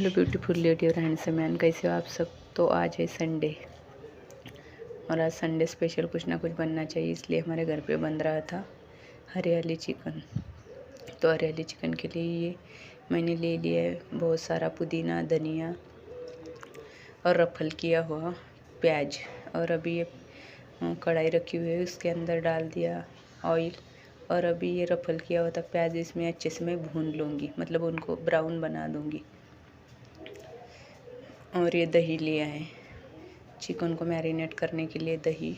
Hello beautiful lady और handsome man, कैसे हो आप सब। तो आज है संडे और आज संडे स्पेशल कुछ ना कुछ बनना चाहिए, इसलिए हमारे घर पे बन रहा था हरियाली चिकन। तो हरियाली चिकन के लिए ये मैंने ले लिया है बहुत सारा पुदीना, धनिया और रफल किया हुआ प्याज। और अभी ये कढ़ाई रखी हुई है, उसके अंदर डाल दिया ऑयल। और अभी ये रफल किया हुआ था प्याज, इसमें अच्छे से मैं भून लूँगी, मतलब उनको ब्राउन बना दूँगी। और ये दही लिया है चिकन को मैरिनेट करने के लिए, दही।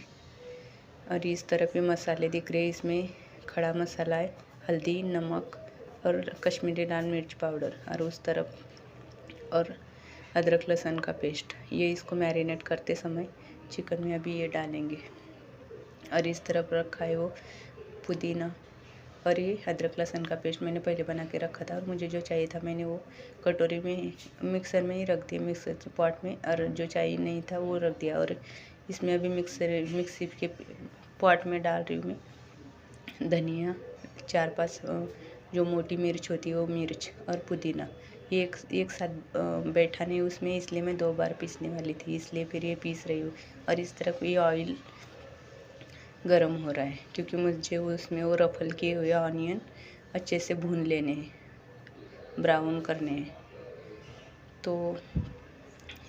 और इस तरफ ये मसाले दिख रहे हैं, इसमें खड़ा मसाला है, हल्दी, नमक और कश्मीरी लाल मिर्च पाउडर। और उस तरफ और अदरक लहसुन का पेस्ट। ये इसको मैरिनेट करते समय चिकन में अभी ये डालेंगे। और इस तरफ रखा है वो पुदीना और ये अदरक लहसुन का पेस्ट मैंने पहले बना के रखा था। और मुझे जो चाहिए था मैंने वो कटोरी में मिक्सर में ही रख दिया, मिक्सर पॉट में। और जो चाहिए नहीं था वो रख दिया। और इसमें अभी मिक्सी के पॉट में डाल रही हूँ मैं धनिया, 4-5 जो मोटी मिर्च होती है वो मिर्च, और पुदीना। ये एक साथ बैठा नहीं उसमें, इसलिए मैं 2 बार पीसने वाली थी, इसलिए फिर ये पीस रही हूँ। और इस तरफ ये ऑयल गरम हो रहा है, क्योंकि मुझे उसमें वो रफल किए हुए ऑनियन अच्छे से भून लेने हैं, ब्राउन करने हैं। तो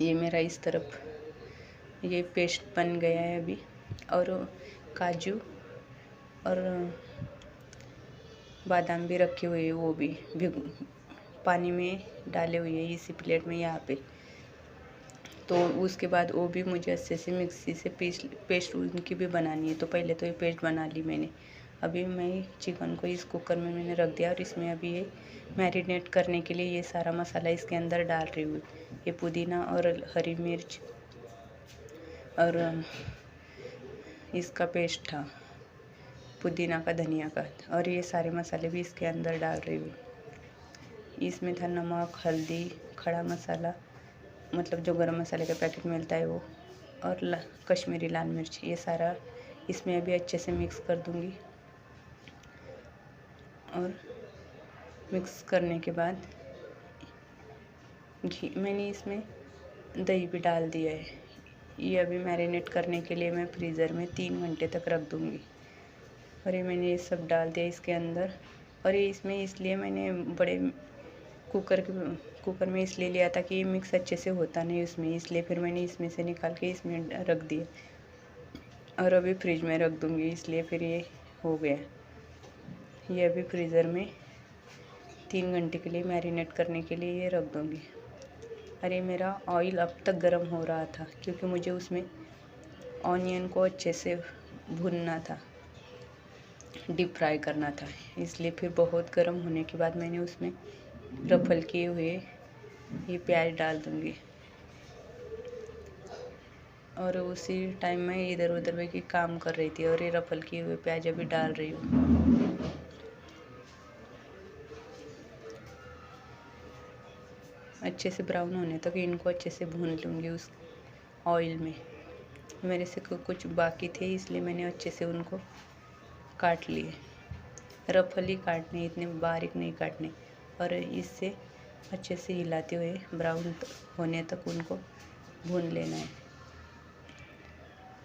ये मेरा इस तरफ ये पेस्ट बन गया है अभी। और काजू और बादाम भी रखे हुए हैं, वो भी पानी में डाले हुए हैं इसी प्लेट में यहाँ पे। तो उसके बाद वो भी मुझे अच्छे से मिक्सी से पेस्ट उनकी भी बनानी है। तो पहले तो ये पेस्ट बना ली मैंने। अभी मैं चिकन को इस कुकर में मैंने रख दिया और इसमें अभी ये मैरिनेट करने के लिए ये सारा मसाला इसके अंदर डाल रही हूँ। ये पुदीना और हरी मिर्च और इसका पेस्ट था पुदीना का, धनिया का। और ये सारे मसाले भी इसके अंदर डाल रही हूँ। इसमें था नमक, हल्दी, खड़ा मसाला, मतलब जो गरम मसाले का पैकेट मिलता है वो, और कश्मीरी लाल मिर्च। ये सारा इसमें अभी अच्छे से मिक्स कर दूंगी। और मिक्स करने के बाद घी, मैंने इसमें दही भी डाल दिया है। ये अभी मैरिनेट करने के लिए मैं फ्रीज़र में 3 घंटे तक रख दूँगी। और ये मैंने ये सब डाल दिया इसके अंदर। और ये इसमें इसलिए मैंने बड़े कुकर में इसलिए लिया था कि ये मिक्स अच्छे से होता नहीं उसमें, इसलिए फिर मैंने इसमें से निकाल के इसमें रख दिया। और अभी फ्रिज में रख दूँगी, इसलिए फिर ये हो गया। ये अभी फ्रीज़र में 3 घंटे के लिए मैरिनेट करने के लिए ये रख दूँगी। अरे मेरा ऑयल अब तक गर्म हो रहा था, क्योंकि मुझे उसमें ऑनियन को अच्छे से भूनना था, डीप फ्राई करना था। इसलिए फिर बहुत गर्म होने के बाद मैंने उसमें रफल किए हुए ये प्याज डाल दूँगी। और उसी टाइम मैं इधर उधर में काम कर रही थी और ये रफल किए हुए प्याज अभी डाल रही हूँ। अच्छे से ब्राउन होने तक इनको अच्छे से भून लूँगी उस ऑयल में। मेरे से कुछ बाकी थे, इसलिए मैंने अच्छे से उनको काट लिए। रफल ही काटने, इतने बारीक नहीं काटने। और इससे अच्छे से हिलाते हुए ब्राउन होने तक उनको भून लेना है।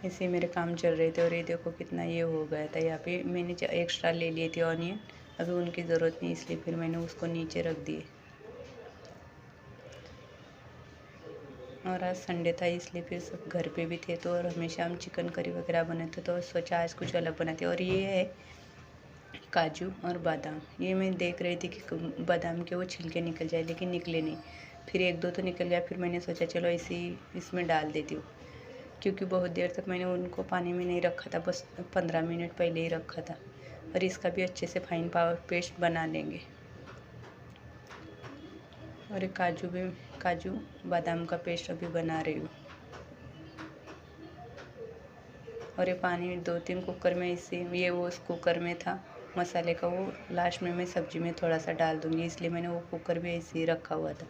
ऐसे मेरे काम चल रहे थे। और ये देखो कितना ये हो गया था। यहाँ पे मैंने एक्स्ट्रा ले लिए थे ऑनियन, अभी उनकी ज़रूरत नहीं, इसलिए फिर मैंने उसको नीचे रख दिए। और आज संडे था, इसलिए फिर सब घर पे भी थे। तो और हमेशा हम चिकन करी वगैरह बनाते, तो सोचा आज कुछ अलग बनाते। और ये है काजू और बादाम। ये मैं देख रही थी कि बादाम के वो छिलके निकल जाए, लेकिन निकले नहीं। फिर 1-2 तो निकल गया, फिर मैंने सोचा चलो इसी इसमें डाल देती हूँ, क्योंकि बहुत देर तक मैंने उनको पानी में नहीं रखा था, बस 15 मिनट पहले ही रखा था। और इसका भी अच्छे से फाइन पाउडर पेस्ट बना लेंगे। और एक काजू बादाम का पेस्ट अभी बना रही हूँ। और ये पानी 2-3 कुकर में, इससे ये वो उस कुकर में था मसाले का, वो लास्ट में मैं सब्जी में थोड़ा सा डाल दूँगी, इसलिए मैंने वो कुकर भी ऐसे ही रखा हुआ था।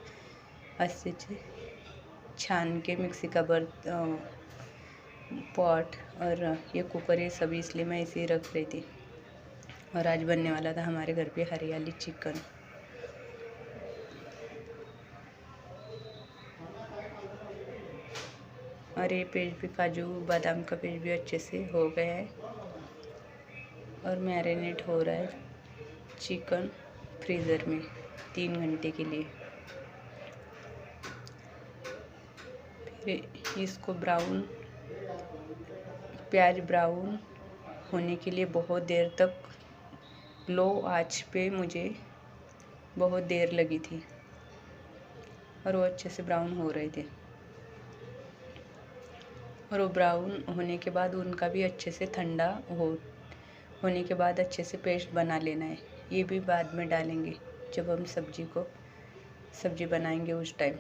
अच्छे से छान के मिक्सी का पॉट और ये कुकर, ये सभी इसलिए मैं ऐसे ही रख रही थी। और आज बनने वाला था हमारे घर पे हरियाली चिकन। और ये पेस्ट भी, काजू बादाम का पेस्ट भी अच्छे से हो गया है और मैरिनेट हो रहा है चिकन फ्रीज़र में 3 घंटे के लिए। फिर इसको प्याज ब्राउन होने के लिए बहुत देर तक लो आंच पे मुझे बहुत देर लगी थी और वो अच्छे से ब्राउन हो रहे थे। और वो ब्राउन होने के बाद उनका भी अच्छे से ठंडा होने के बाद अच्छे से पेस्ट बना लेना है। ये भी बाद में डालेंगे जब हम सब्जी बनाएंगे उस टाइम।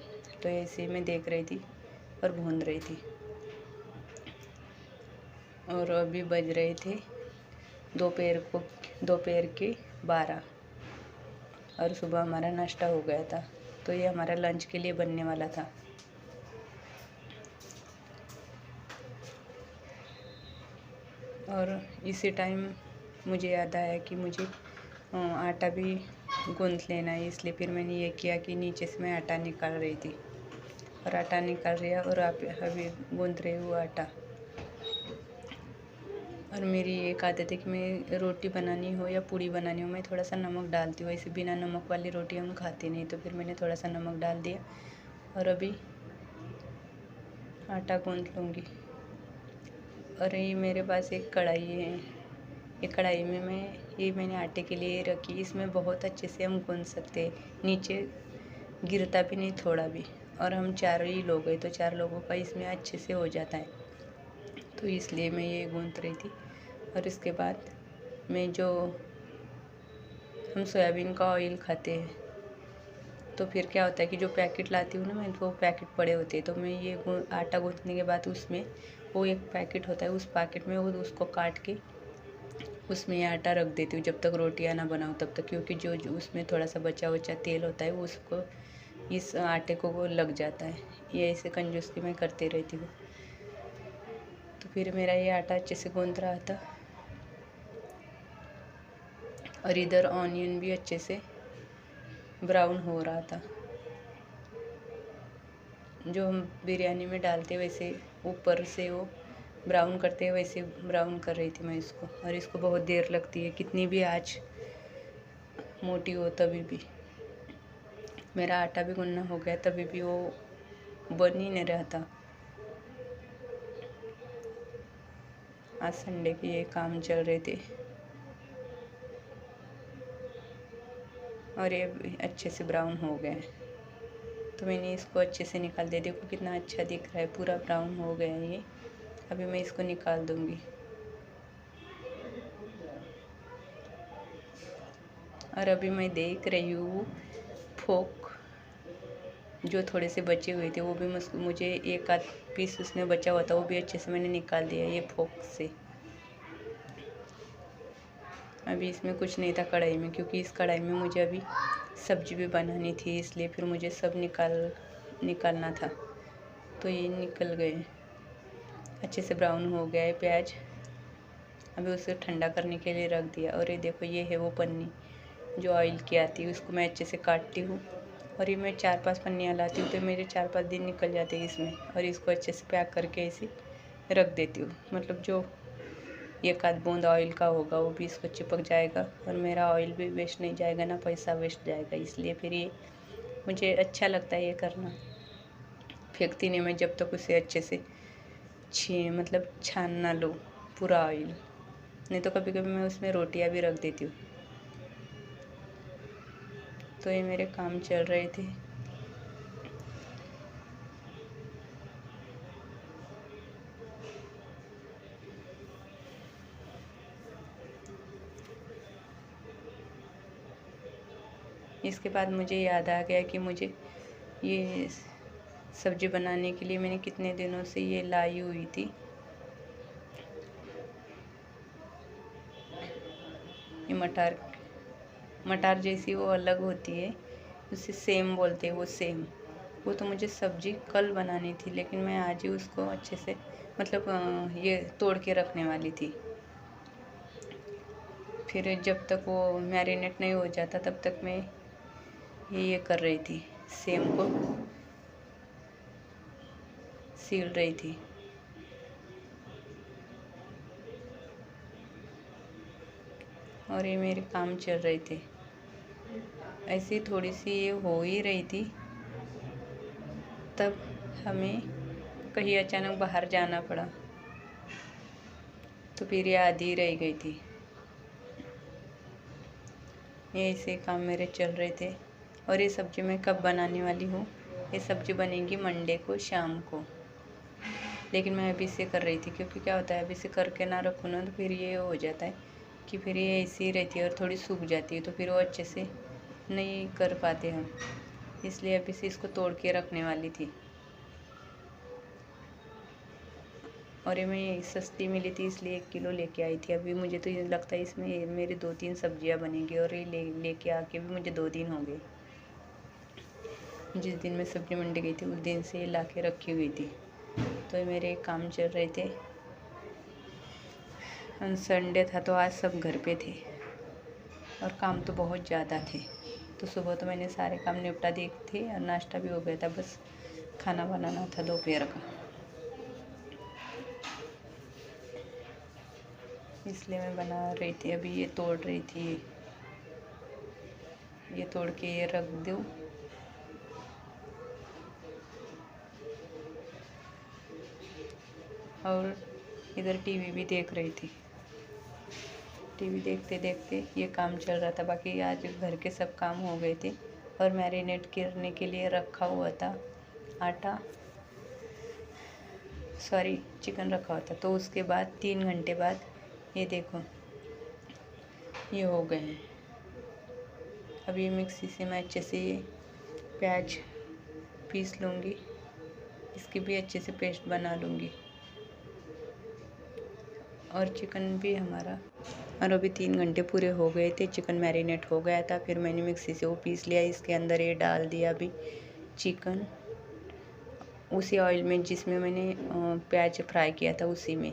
तो ऐसे ही मैं देख रही थी और भून रही थी। और अभी बज रहे थे दोपहर के 12 और सुबह हमारा नाश्ता हो गया था। तो ये हमारा लंच के लिए बनने वाला था। और इसी टाइम मुझे याद आया कि मुझे आटा भी गूंथ लेना है, इसलिए फिर मैंने ये किया कि नीचे से मैं आटा निकाल रही थी और आटा निकाल रही है और आप अभी गूंथ रही हूँ आटा। और मेरी एक आदत है कि मैं रोटी बनानी हो या पूड़ी बनानी हो, मैं थोड़ा सा नमक डालती हूँ। ऐसे बिना नमक वाली रोटी हम खाते नहीं, तो फिर मैंने थोड़ा सा नमक डाल दिया और अभी आटा गूंथ लूँगी। और ये मेरे पास एक कढ़ाई है, ये कढ़ाई में मैंने आटे के लिए रखी। इसमें बहुत अच्छे से हम गूंथ सकते हैं, नीचे गिरता भी नहीं थोड़ा भी। और हम 4 ही लोग हैं, तो 4 लोगों का इसमें अच्छे से हो जाता है। तो इसलिए मैं ये गूंथ रही थी। और इसके बाद हम सोयाबीन का ऑयल खाते हैं, तो फिर क्या होता है कि जो पैकेट लाती हूँ ना मैं, तो वो पैकेट पड़े होते हैं। तो मैं ये आटा गूंथने के बाद उसमें वो एक पैकेट होता है, उस पैकेट में वो उसको काट के उसमें ये आटा रख देती हूँ जब तक रोटियाँ ना बनाऊँ तब तक, क्योंकि जो उसमें थोड़ा सा बचा तेल होता है वो उसको इस आटे को वो लग जाता है। ये ऐसे कंजूसी मैं करती रहती हूँ। तो फिर मेरा ये आटा अच्छे से गूंथ रहा था और इधर ऑनियन भी अच्छे से ब्राउन हो रहा था। जो हम बिरयानी में डालते वैसे ऊपर से वो ब्राउन करते हैं, वैसे ब्राउन कर रही थी मैं इसको। और इसको बहुत देर लगती है, कितनी भी आँच मोटी हो तभी भी। मेरा आटा भी गूंथना हो गया तभी भी वो बन ही नहीं रहा था। आज संडे के ये काम चल रहे थे और ये अच्छे से ब्राउन हो गए। तो मैंने इसको अच्छे से निकाल दिया। देखो कितना अच्छा दिख रहा है, पूरा ब्राउन हो गया है ये। अभी मैं इसको निकाल दूंगी। और अभी मैं देख रही हूँ फोक जो थोड़े से बचे हुए थे, वो भी मुझे एक आध पीस उसमें बचा हुआ था, वो भी अच्छे से मैंने निकाल दिया ये फोक से। अभी इसमें कुछ नहीं था कढ़ाई में, क्योंकि इस कढ़ाई में मुझे अभी सब्जी भी बनानी थी, इसलिए फिर मुझे सब निकालना था। तो ये निकल गए, अच्छे से ब्राउन हो गया है प्याज। अभी उसे ठंडा करने के लिए रख दिया। और ये देखो, ये है वो पन्नी जो ऑयल की आती है, उसको मैं अच्छे से काटती हूँ। और ये मैं 4-5 पन्नियाँ लाती हूँ, तो मेरे 4-5 दिन निकल जाते हैं इसमें। और इसको अच्छे से पैक करके ऐसे रख देती हूँ, मतलब जो एक आध बूंद ऑयल का होगा वो भी इसको चिपक जाएगा और मेरा ऑयल भी वेस्ट नहीं जाएगा, ना पैसा वेस्ट जाएगा। इसलिए फिर ये मुझे अच्छा लगता है ये करना। फेंकती नहीं मैं जब तक उसे अच्छे से छान ना लूँ पूरा ऑयल। नहीं तो कभी कभी मैं उसमें रोटियां भी रख देती हूँ। तो ये मेरे काम चल रहे थे। इसके बाद मुझे याद आ गया कि मुझे ये सब्ज़ी बनाने के लिए मैंने कितने दिनों से ये लाई हुई थी। ये मटार जैसी वो अलग होती है, उसे सेम बोलते हैं। वो सेम वो तो मुझे सब्ज़ी कल बनानी थी, लेकिन मैं आज ही उसको अच्छे से ये तोड़ के रखने वाली थी। फिर जब तक वो मैरिनेट नहीं हो जाता तब तक मैं ये कर रही थी, सेम को सील रही थी। और ये मेरे काम चल रहे थे। ऐसी थोड़ी सी ये हो ही रही थी, तब हमें कहीं अचानक बाहर जाना पड़ा, तो फिर ये आधी रह गई थी। ये ऐसे काम मेरे चल रहे थे। और ये सब्ज़ी मैं कब बनाने वाली हूँ, ये सब्ज़ी बनेगी मंडे को शाम को। लेकिन मैं अभी से कर रही थी, क्योंकि क्या होता है अभी से करके ना रखूँ ना तो फिर ये हो जाता है कि फिर ये ऐसी ही रहती है और थोड़ी सूख जाती है, तो फिर वो अच्छे से नहीं कर पाते हम। इसलिए अभी से इसको तोड़ के रखने वाली थी। और ये मैं सस्ती मिली थी इसलिए 1 किलो लेके आई थी। अभी मुझे तो ये लगता है इसमें मेरी 2-3 सब्जियां बनेंगी, और ये लेके आके भी मुझे 2 दिन हो गए। जिस दिन मैं सब्जी मंडी गई थी उस दिन से ये ला के रखी हुई थी। तो ये मेरे काम चल रहे थे। संडे था तो आज सब घर पे थे और काम तो बहुत ज़्यादा थे। तो सुबह तो मैंने सारे काम निपटा दिए थे और नाश्ता भी हो गया था, बस खाना बनाना था दोपहर का। इसलिए मैं बना रही थी। अभी ये तोड़ रही थी, ये तोड़ के ये रख दूँ। और इधर टीवी भी देख रही थी। टीवी देखते देखते ये काम चल रहा था। बाकी आज घर के सब काम हो गए थे और मैरिनेट करने के लिए रखा हुआ था आटा, सॉरी चिकन रखा हुआ था। तो उसके बाद 3 घंटे बाद ये देखो ये हो गए हैं। अब ये मिक्सी से मैं अच्छे से ये प्याज पीस लूँगी, इसकी भी अच्छे से पेस्ट बना लूँगी। और चिकन भी हमारा, और अभी 3 घंटे पूरे हो गए थे, चिकन मैरिनेट हो गया था। फिर मैंने मिक्सी से वो पीस लिया, इसके अंदर ये डाल दिया अभी चिकन, उसी ऑयल में जिसमें मैंने प्याज फ्राई किया था उसी में,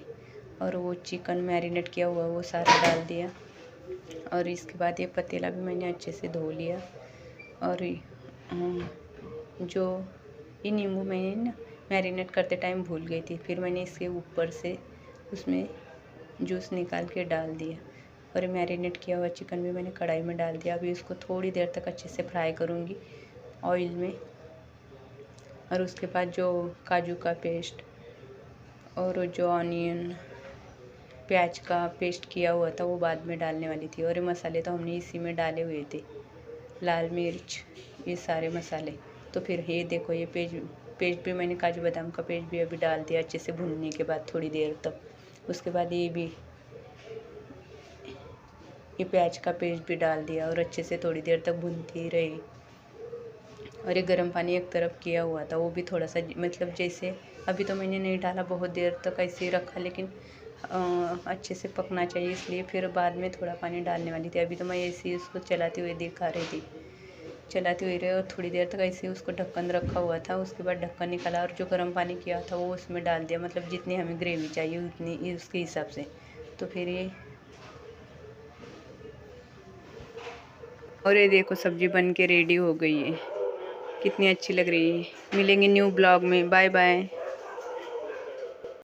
और वो चिकन मैरिनेट किया हुआ वो सारा डाल दिया। और इसके बाद ये पतीला भी मैंने अच्छे से धो लिया। और जो ये नींबू मैंने ना मैरिनेट करते टाइम भूल गई थी, फिर मैंने इसके ऊपर से उसमें जूस निकाल के डाल दिया। और मैरिनेट किया हुआ चिकन भी मैंने कढ़ाई में डाल दिया। अभी इसको थोड़ी देर तक अच्छे से फ्राई करूँगी ऑयल में। और उसके बाद जो काजू का पेस्ट और जो ऑनियन प्याज का पेस्ट किया हुआ था वो बाद में डालने वाली थी। और ये मसाले तो हमने इसी में डाले हुए थे, लाल मिर्च, ये सारे मसाले। तो फिर ये देखो ये पेस्ट भी मैंने काजू बादाम का पेस्ट भी अभी डाल दिया अच्छे से भूनने के बाद थोड़ी देर तक। उसके बाद ये प्याज का पेस्ट भी डाल दिया और अच्छे से थोड़ी देर तक भूनती रही। और ये गर्म पानी एक तरफ किया हुआ था वो भी थोड़ा सा, मतलब जैसे अभी तो मैंने नहीं डाला, बहुत देर तक ऐसे ही रखा, लेकिन अच्छे से पकना चाहिए, इसलिए फिर बाद में थोड़ा पानी डालने वाली थी। अभी तो मैं ऐसे ही उसको चलाते हुए दिखा रही थी, चलाते हुए रहे। और थोड़ी देर तक ऐसे ही उसको ढक्कन रखा हुआ था। उसके बाद ढक्कन निकाला और जो गर्म पानी किया था वो उसमें डाल दिया, मतलब जितनी हमें ग्रेवी चाहिए उतनी उसके हिसाब से। तो फिर ये, और ये देखो सब्जी बन के रेडी हो गई है, कितनी अच्छी लग रही है। मिलेंगे न्यू ब्लॉग में, बाय बाय।